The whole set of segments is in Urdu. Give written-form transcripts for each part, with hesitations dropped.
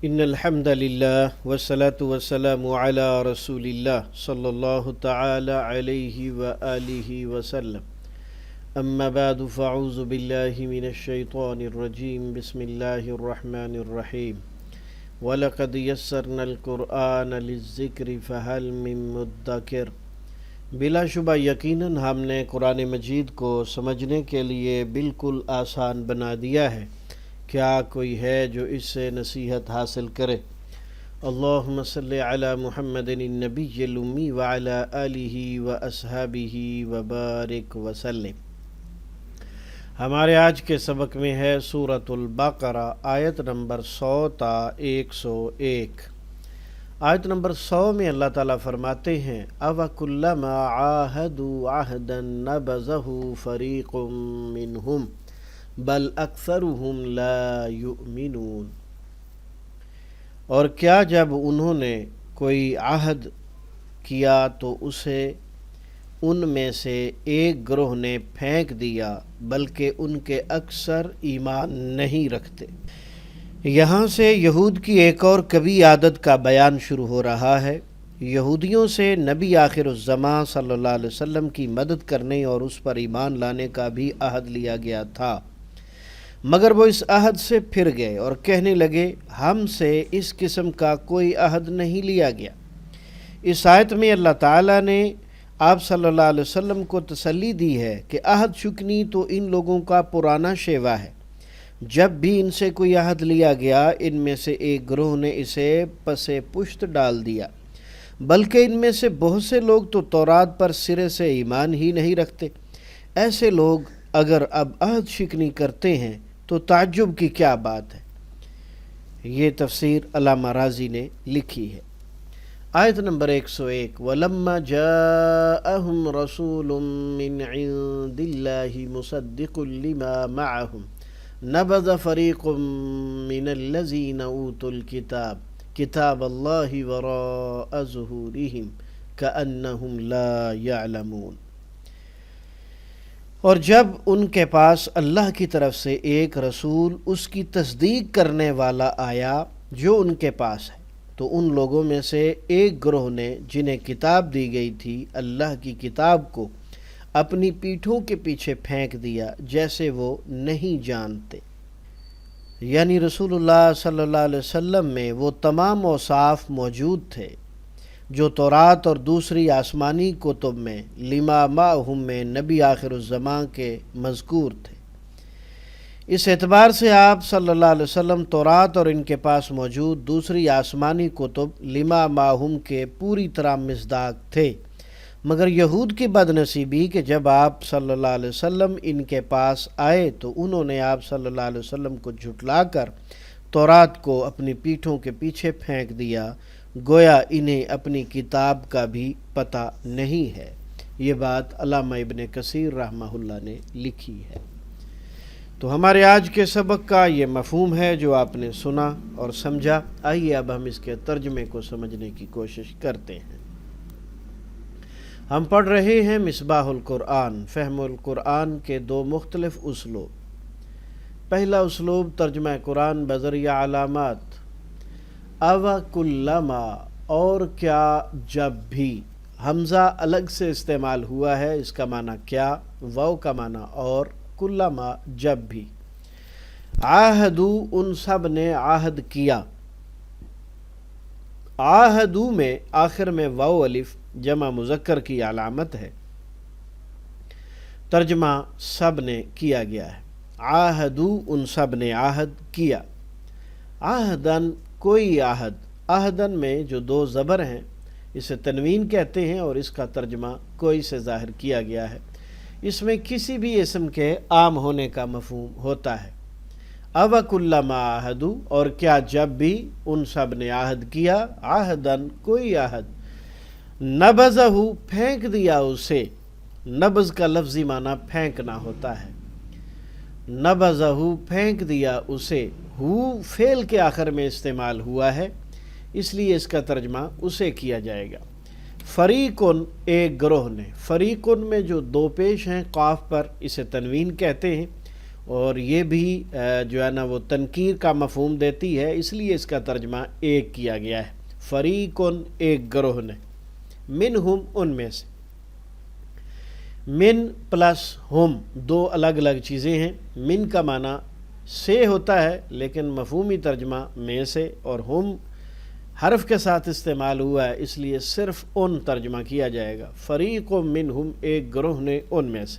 ان الحمد للہ والصلاة والسلام علی رسول اللہ صلی اللہ تعالی علیہ وآلہ وسلم اما بعد فاعوذ باللہ من الشیطان الرجیم بسم اللہ الرحمن الرحیم وَلَقَدْ يَسَّرْنَا الْقُرْآنَ لِلذِّكْرِ فَهَلْ مِن مُدَّكِرٍ بلا شبہ یقیناً ہم نے قرآن مجید کو سمجھنے کے لیے بالکل آسان بنا دیا ہے، کیا کوئی ہے جو اس سے نصیحت حاصل کرے؟ اللہم صلی علی محمد النبی الامی وعلی آلہ واصحابہ وبارک وسلم۔ ہمارے آج کے سبق میں ہے سورۃ البقرہ، آیت نمبر 100 تا 101۔ آیت نمبر 100 میں اللہ تعالیٰ فرماتے ہیں أَوَكُلَّمَا عَاهَدُوا عَهْدًا نَبَذَهُ فَرِيقٌ مِّنْهُمْ بل اکثرهم لا یؤمنون۔ اور کیا جب انہوں نے کوئی عہد کیا تو اسے ان میں سے ایک گروہ نے پھینک دیا، بلکہ ان کے اکثر ایمان نہیں رکھتے۔ یہاں سے یہود کی ایک اور کبھی عادت کا بیان شروع ہو رہا ہے۔ یہودیوں سے نبی آخر الزماں صلی اللہ علیہ وسلم کی مدد کرنے اور اس پر ایمان لانے کا بھی عہد لیا گیا تھا، مگر وہ اس عہد سے پھر گئے اور کہنے لگے ہم سے اس قسم کا کوئی عہد نہیں لیا گیا۔ اس آیت میں اللہ تعالیٰ نے آپ صلی اللہ علیہ وسلم کو تسلی دی ہے کہ عہد شکنی تو ان لوگوں کا پرانا شیوا ہے۔ جب بھی ان سے کوئی عہد لیا گیا، ان میں سے ایک گروہ نے اسے پس پشت ڈال دیا، بلکہ ان میں سے بہت سے لوگ تو تورات پر سرے سے ایمان ہی نہیں رکھتے۔ ایسے لوگ اگر اب عہد شکنی کرتے ہیں تو تعجب کی کیا بات ہے۔ یہ تفسیر علامہ رازی نے لکھی ہے۔ آیت نمبر 101 وَلَمَّا جَاءَهُمْ رَسُولٌ مِّنْ عِندِ اللَّهِ مُصَدِّقٌ لِّمَا مَعَهُمْ نَبَذَ فَرِيقٌ مِّنَ الَّذِينَ أُوتُوا الْكِتَابَ كِتَابَ اللَّهِ وَرَاءَ ظُهُورِهِمْ كَأَنَّهُمْ لَا يَعْلَمُونَ۔ اور جب ان کے پاس اللہ کی طرف سے ایک رسول اس کی تصدیق کرنے والا آیا جو ان کے پاس ہے، تو ان لوگوں میں سے ایک گروہ نے جنہیں کتاب دی گئی تھی اللہ کی کتاب کو اپنی پیٹھوں کے پیچھے پھینک دیا جیسے وہ نہیں جانتے۔ یعنی رسول اللہ صلی اللہ علیہ وسلم میں وہ تمام اوصاف موجود تھے جو تورات اور دوسری آسمانی کتب میں لما معہم میں نبی آخر الزمان کے مذکور تھے۔ اس اعتبار سے آپ صلی اللہ علیہ وسلم تورات اور ان کے پاس موجود دوسری آسمانی کتب لما معہم کے پوری طرح مصداق تھے، مگر یہود کی بدنصیبی کہ جب آپ صلی اللہ علیہ وسلم ان کے پاس آئے تو انہوں نے آپ صلی اللہ علیہ وسلم کو جھٹلا کر تورات کو اپنی پیٹھوں کے پیچھے پھینک دیا، گویا انہیں اپنی کتاب کا بھی پتہ نہیں ہے۔ یہ بات علامہ ابن کثیر رحمہ اللہ نے لکھی ہے۔ تو ہمارے آج کے سبق کا یہ مفہوم ہے جو آپ نے سنا اور سمجھا۔ آئیے اب ہم اس کے ترجمے کو سمجھنے کی کوشش کرتے ہیں۔ ہم پڑھ رہے ہیں مصباح القرآن، فہم القرآن کے دو مختلف اسلوب۔ پہلا اسلوب ترجمہ قرآن بذریعہ علامات۔ اَوَكُلَّمَا اور کیا جب بھی، حمزہ الگ سے استعمال ہوا ہے، اس کا معنی کیا، واو کا معنی اور، کلما جب بھی۔ عاہدو ان سب نے عہد کیا۔ عاہدو میں آخر میں واو الف جمع مذکر کی علامت ہے، ترجمہ سب نے کیا گیا ہے۔ عاہدو ان سب نے عہد کیا۔ عہدن کوئی عہد، عہدن میں جو دو زبر ہیں اسے تنوین کہتے ہیں اور اس کا ترجمہ کوئی سے ظاہر کیا گیا ہے۔ اس میں کسی بھی اسم کے عام ہونے کا مفہوم ہوتا ہے۔ اَوَكُلَّمَا عَاهَدُوا اور کیا جب بھی ان سب نے عہد کیا، عہدن کوئی عہد، نبذہ پھینک دیا اسے۔ نبذ کا لفظی معنی پھینکنا ہوتا ہے۔ نبذہ پھینک دیا اسے، ہو فعل کے آخر میں استعمال ہوا ہے، اس لیے اس کا ترجمہ اسے کیا جائے گا۔ فریقن ایک گروہ نے، فریقن میں جو دو پیش ہیں قاف پر اسے تنوین کہتے ہیں، اور یہ بھی جو ہے نا وہ تنکیر کا مفہوم دیتی ہے، اس لیے اس کا ترجمہ ایک کیا گیا ہے۔ فریقن ایک گروہ نے، منہم ان میں سے، من پلس ہم دو الگ الگ چیزیں ہیں۔ من کا معنی سے ہوتا ہے لیکن مفہومی ترجمہ میں سے، اور ہم حرف کے ساتھ استعمال ہوا ہے اس لیے صرف ان ترجمہ کیا جائے گا۔ فریق منہم ایک گروہ نے ان میں سے،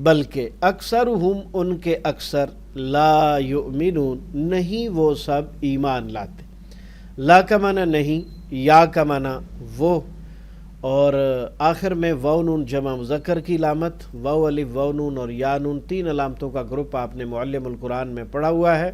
بلکہ اکثرہم ان کے اکثر، لا یؤمنون نہیں وہ سب ایمان لاتے۔ لا کا معنی نہیں، یا کا معنی وہ، اور آخر میں واو نون جمع مذکر کی علامت، واو الف واو نون اور یا نون تین علامتوں کا گروپ آپ نے معلم القرآن میں پڑھا ہوا ہے۔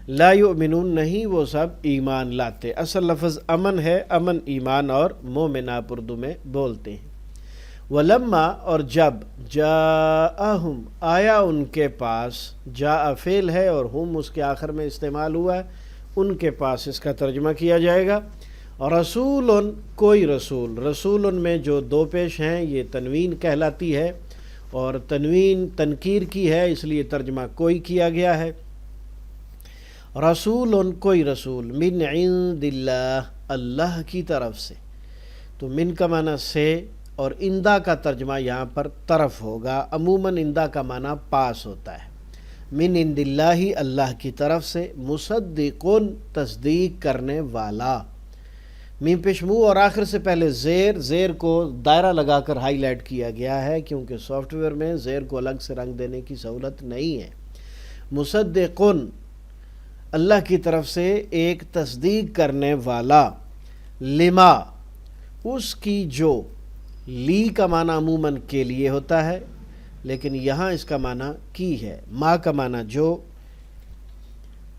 لا یؤمنون نہیں وہ سب ایمان لاتے، اصل لفظ امن ہے، امن ایمان اور مومن آپ اردو میں بولتے ہیں۔ ولما اور جب، جاءہم آیا ان کے پاس، جاء فعل ہے اور ہم اس کے آخر میں استعمال ہوا ہے، ان کے پاس اس کا ترجمہ کیا جائے گا۔ رسول کوئی رسول، رسول میں جو دو پیش ہیں یہ تنوین کہلاتی ہے، اور تنوین تنکیر کی ہے اس لیے ترجمہ کوئی کیا گیا ہے۔ رسول کوئی رسول، من عند اللہ اللہ کی طرف سے، تو من کا معنی سے اور اندہ کا ترجمہ یہاں پر طرف ہوگا۔ عموماً اندہ کا معنی پاس ہوتا ہے۔ من عند اللہ اللہ کی طرف سے، مصدقن تصدیق کرنے والا، میم پیش منہ اور آخر سے پہلے زیر کو دائرہ لگا کر ہائی لائٹ کیا گیا ہے کیونکہ سافٹ ویئر میں زیر کو الگ سے رنگ دینے کی سہولت نہیں ہے۔ مصدقن اللہ کی طرف سے ایک تصدیق کرنے والا، لما اس کی جو، لی کا معنی عموماً کے لیے ہوتا ہے لیکن یہاں اس کا معنی کی ہے، ما کا معنی جو،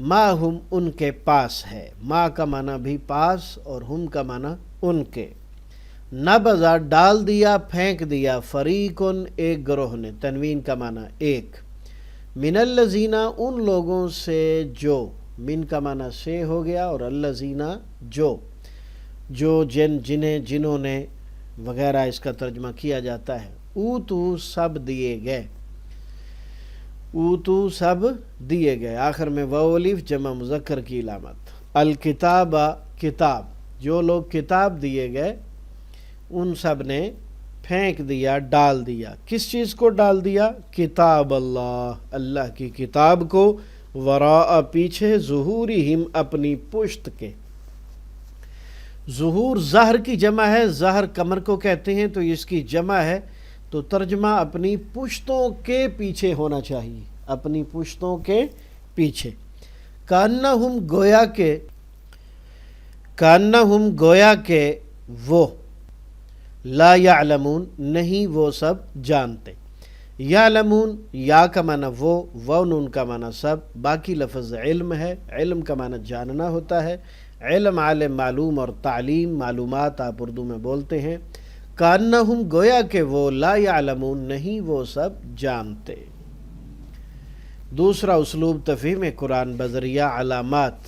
ما ہم ان کے پاس ہے، ما کا معنی بھی پاس اور ہم کا معنی ان کے۔ نبذا ڈال دیا پھینک دیا، فریقن ایک گروہ نے، تنوین کا معنی ایک، من الذین ان لوگوں سے جو، من کا معنی سے ہو گیا اور الذین جو جنہوں نے وغیرہ اس کا ترجمہ کیا جاتا ہے۔ اوتو سب دیے گئے، اوتو سب دیے گئے، آخر میں واو الف جمع مذکر کی علامت۔ الکتاب کتاب، جو لوگ کتاب دیے گئے ان سب نے پھینک دیا ڈال دیا، کس چیز کو ڈال دیا؟ کتاب اللہ اللہ کی کتاب کو، وراء پیچھے، ظہورہم اپنی پشت کے۔ ظہور ظہر کی جمع ہے، ظہر کمر کو کہتے ہیں تو اس کی جمع ہے، تو ترجمہ اپنی پشتوں کے پیچھے ہونا چاہیے، اپنی پشتوں کے پیچھے۔ کانہم گویا کہ وہ، لا یعلمون نہیں وہ سب جانتے۔ یعلمون یا کا معنی وہ، واو نون کا معنی سب، باقی لفظ علم ہے، علم کا معنی جاننا ہوتا ہے، علم عالم معلوم اور تعلیم معلومات آپ اردو میں بولتے ہیں۔ کانہم گویا کہ وہ، لا یعلمون نہیں وہ سب جانتے۔ دوسرا اسلوب تفہیم قرآن بذریعہ علامات،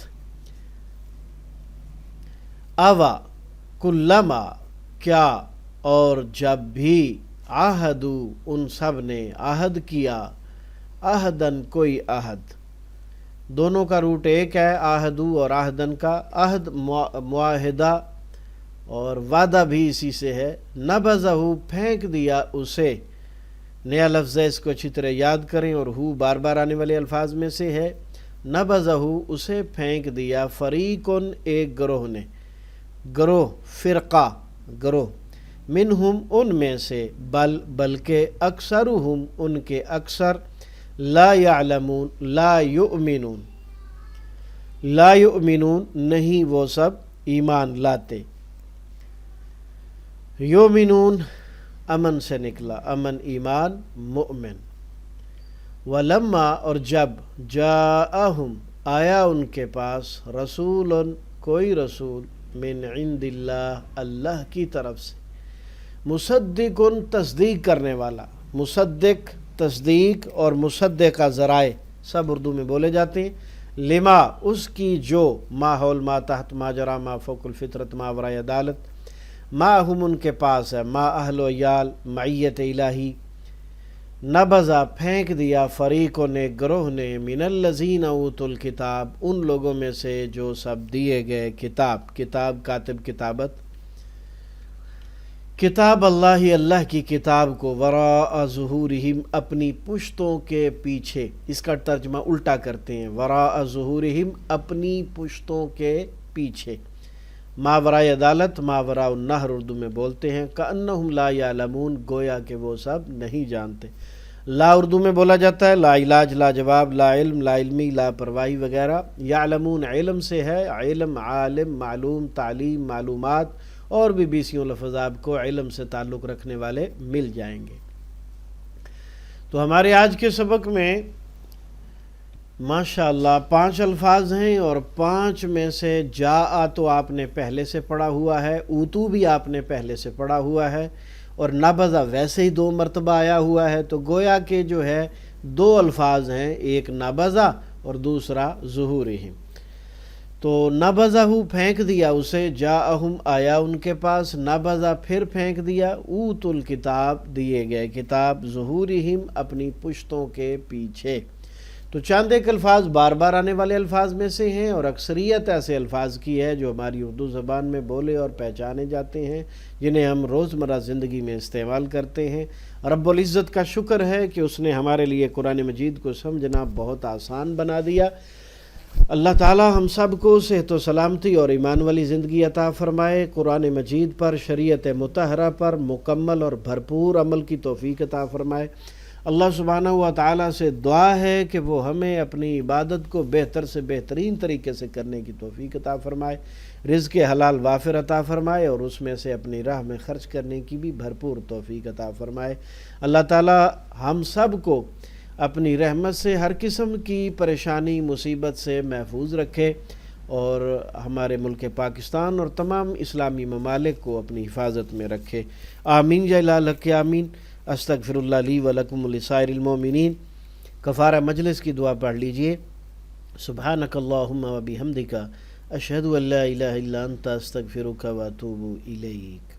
اوا کلما کیا اور جب بھی، عہدو ان سب نے عہد کیا، عہدن کوئی عہد، دونوں کا روٹ ایک ہے، عہدو اور عہدن کا، عہد معاہدہ اور وعدہ بھی اسی سے ہے۔ نبذہ پھینک دیا اسے، نیا لفظ ہے اس کو اچھی طرح یاد کریں اور ہو بار بار آنے والے الفاظ میں سے ہے۔ نبذہ اسے پھینک دیا، فریقن ایک گروہ نے، گروہ فرقہ گروہ، منہم ان میں سے، بلکہ اکثرہم ان کے اکثر، لا یعلمون لا یؤمنون نہیں وہ سب ایمان لاتے۔ یؤمنون امن سے نکلا، امن ایمان مؤمن۔ ولما اور جب، جاءہم آیا ان کے پاس، رسول کوئی رسول، من عند اللہ اللہ کی طرف سے، مصدق تصدیق کرنے والا، مصدق تصدیق اور مصدقہ ذرائع سب اردو میں بولے جاتے ہیں، لما اس کی جو، ماحول ما تحت ما جرا ما فوق الفطرت ما ورائے عدالت، ما ہم ان کے پاس ہے، ما اہل و یال معیت الہی، نبذا پھینک دیا فریقوں نے گروہ نے من الذین اوتوا الکتاب ان لوگوں میں سے جو سب دیے گئے کتاب، کتاب کاتب کتابت، کتاب اللہ کی کتاب کو وراء ظہورہم اپنی پشتوں کے پیچھے، اس کا ترجمہ الٹا کرتے ہیں، وراء ظہورہم اپنی پشتوں کے پیچھے، ماوراء عدالت ماوراء النہر اردو میں بولتے ہیں، کأنہم لا یعلمون گویا کہ وہ سب نہیں جانتے۔ لا اردو میں بولا جاتا ہے لا علاج لا جواب، لا علم لا علمی لا پرواہی وغیرہ، یعلمون علم سے ہے، علم عالم معلوم تعلیم معلومات، اور بھی بیسیوں لفظ آپ کو علم سے تعلق رکھنے والے مل جائیں گے۔ تو ہمارے آج کے سبق میں ماشاءاللہ 5 الفاظ ہیں، اور 5 میں سے جاء تو آپ نے پہلے سے پڑھا ہوا ہے، اوتو بھی آپ نے پہلے سے پڑھا ہوا ہے، اور نبذ ویسے ہی 2 مرتبہ آیا ہوا ہے، تو گویا کہ جو ہے 2 الفاظ ہیں، ایک نبذ اور دوسرا ظہورہم۔ تو نبذہ پھینک دیا اسے، جاءہم آیا ان کے پاس، نبذہ پھر پھینک دیا، اوتوا الکتاب دیے گئے کتاب، ظہورہم اپنی پشتوں کے پیچھے۔ تو چند ایک الفاظ بار بار آنے والے الفاظ میں سے ہیں، اور اکثریت ایسے الفاظ کی ہے جو ہماری اردو زبان میں بولے اور پہچانے جاتے ہیں، جنہیں ہم روزمرہ زندگی میں استعمال کرتے ہیں۔ رب العزت کا شکر ہے کہ اس نے ہمارے لیے قرآن مجید کو سمجھنا بہت آسان بنا دیا۔ اللہ تعالی ہم سب کو صحت و سلامتی اور ایمان والی زندگی عطا فرمائے، قرآن مجید پر شریعت مطہرہ پر مکمل اور بھرپور عمل کی توفیق عطا فرمائے۔ اللہ سبحانہ و تعالی سے دعا ہے کہ وہ ہمیں اپنی عبادت کو بہتر سے بہترین طریقے سے کرنے کی توفیق عطا فرمائے، رزق حلال وافر عطا فرمائے، اور اس میں سے اپنی راہ میں خرچ کرنے کی بھی بھرپور توفیق عطا فرمائے۔ اللہ تعالی ہم سب کو اپنی رحمت سے ہر قسم کی پریشانی مصیبت سے محفوظ رکھے، اور ہمارے ملک پاکستان اور تمام اسلامی ممالک کو اپنی حفاظت میں رکھے، آمین یا الہ الحق آمین۔ استغفر اللہ لی ولکم ولسائر المؤمنین۔ کفارہ مجلس کی دعا پڑھ لیجئے۔ سبحانک اللہم و بحمدک، اشہد ان لا الہ الا انت، استغفرک و اتوب الیک۔